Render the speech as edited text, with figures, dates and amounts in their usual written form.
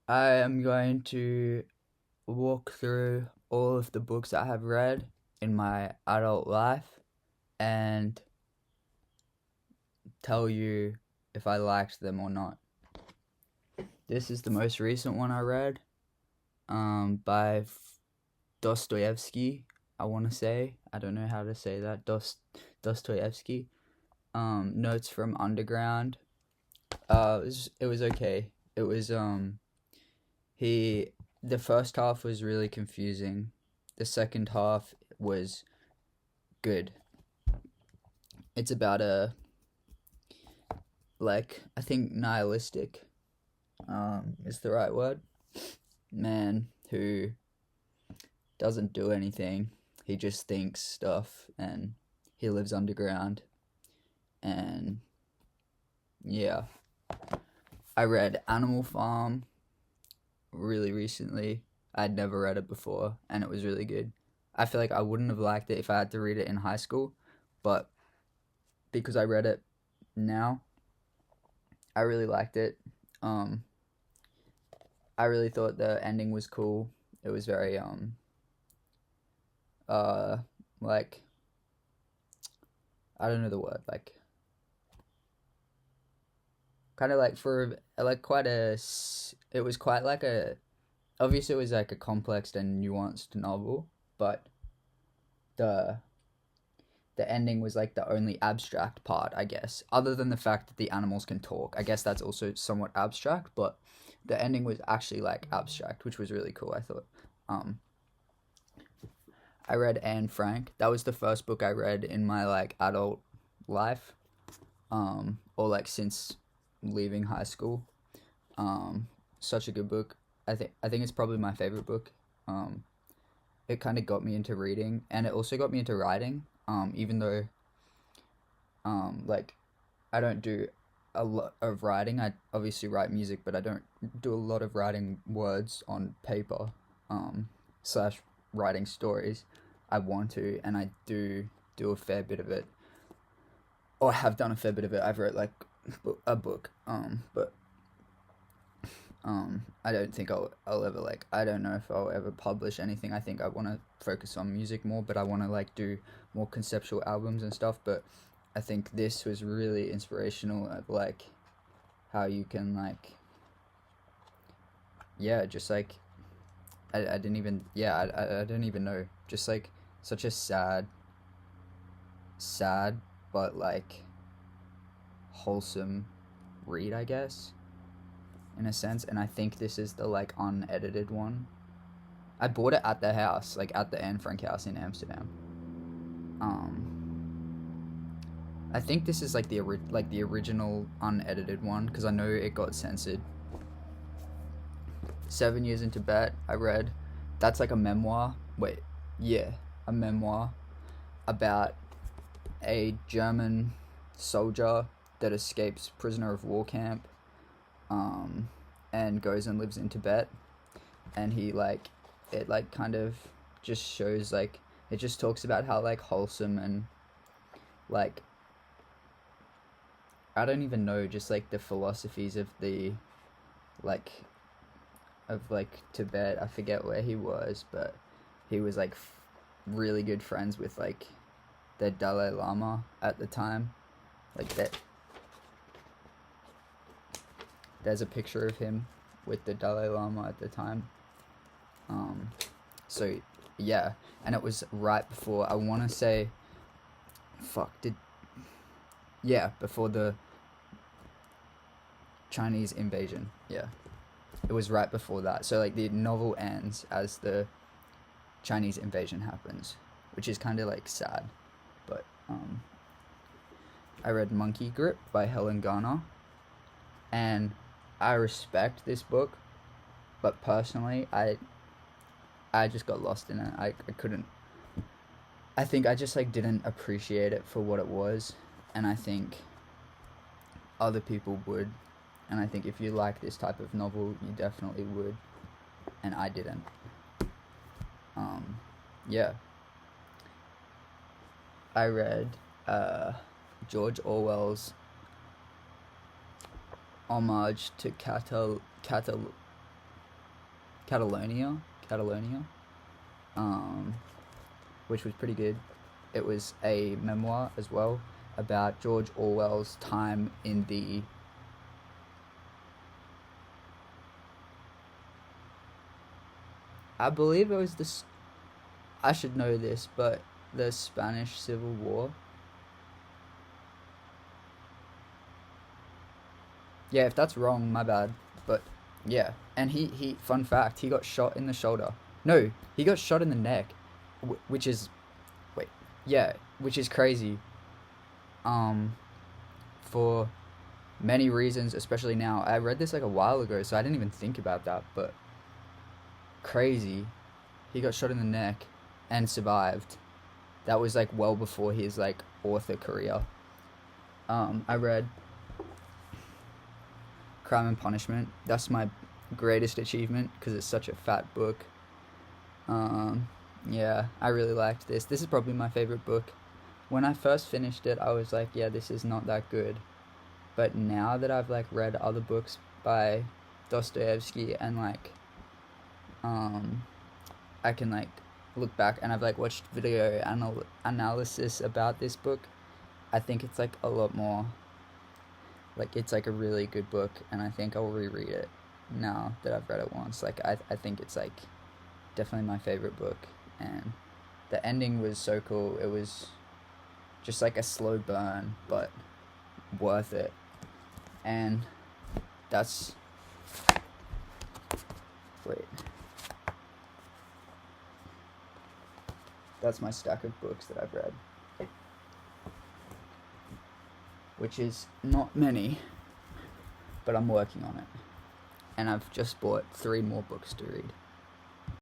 I am going to walk through all of the books I have read in my adult life and tell you if I liked them or not. This is the most recent one I read, by Dostoevsky. I want to say I don't know how to say that. Dostoevsky. Notes from Underground. It was okay. It was he the first half was really confusing. The second half was good. It's about a, like, I think nihilistic is the right word, man who doesn't do anything. He just thinks stuff, and he lives underground. And yeah, I read Animal Farm really recently. I'd never read it before, and it was really good. I feel like I wouldn't have liked it if I had to read it in high school, but because I read it now, I really liked it. Um, I really thought the ending was cool. It was very uh like, I don't know the word, like, kind of like for like quite it was quite like a, obviously it was like a complex and nuanced novel, but the the ending was like the only abstract part, I guess, other than the fact that the animals can talk. I guess that's also somewhat abstract, but the ending was actually like abstract, which was really cool, I thought. um I read Anne Frank. That was the first book I read in my like adult life, or like since leaving high school. Such a good book. I think it's probably my favorite book. Um, it kind of got me into reading, and it also got me into writing. Even though like, I don't do a lot of writing. I obviously write music, but I don't do a lot of writing words on paper. Slash writing stories. I want to, and I do a fair bit of it, or have done a fair bit of it. I've wrote like a book, but I don't think I'll ever, like, I don't know if I'll ever publish anything. I think I want to focus on music more, but I want to like do more conceptual albums and stuff. But I think this was really inspirational of like how you can like, yeah, just like, I didn't even, yeah, I didn't even know, just like such a sad but like wholesome read, I guess, in a sense. And I think this is the like unedited one. I bought it at the house, like at the Anne Frank house in Amsterdam. I think this is like the original unedited one, because I know it got censored. 7 Years in Tibet, I read. That's like a memoir. Wait, yeah, a memoir about a German soldier that escapes prisoner of war camp, um, and goes and lives in Tibet. And he like, it like kind of just shows like, it just talks about how like wholesome and like, I don't even know, just like the philosophies of the like, of like Tibet. I forget where he was, but he was like really good friends with like the Dalai Lama at the time. Like that, there's a picture of him with the Dalai Lama at the time. Um, so yeah, and it was right before, I want to say, fuck, did, yeah, before the Chinese invasion. Yeah, it was right before that. So like the novel ends as the Chinese invasion happens, which is kind of like sad. But I read Monkey Grip by Helen Garner, and I respect this book, but personally, I just got lost in it. I couldn't. I think I just like didn't appreciate it for what it was, and I think other people would, and I think if you like this type of novel, you definitely would, and I didn't. Yeah, I read George Orwell's homage to Catalonia, which was pretty good. It was a memoir as well about George Orwell's time in the I believe it was this. I should know this, but the Spanish Civil War. Yeah, if that's wrong, my bad. But yeah, and he fun fact, he got shot in the shoulder. No, he got shot in the neck, which is wait, yeah, which is crazy. Um, for many reasons, especially now. I read this like a while ago, so I didn't even think about that. But crazy, he got shot in the neck and survived. That was like well before his like author career. I read Crime and Punishment. That's my greatest achievement because it's such a fat book. Yeah, I really liked this. This is probably my favorite book. When I first finished it, I was like, yeah, this is not that good. But now that I've like read other books by Dostoevsky and like, I can like look back and I've like watched video analysis about this book. I think it's like a lot more. Like it's like a really good book, and I think I'll reread it now that I've read it once. Like I think it's like definitely my favorite book, and the ending was so cool. It was just like a slow burn, but worth it. And that's wait. That's my stack of books that I've read, which is not many, but I'm working on it. And I've just bought 3 more books to read.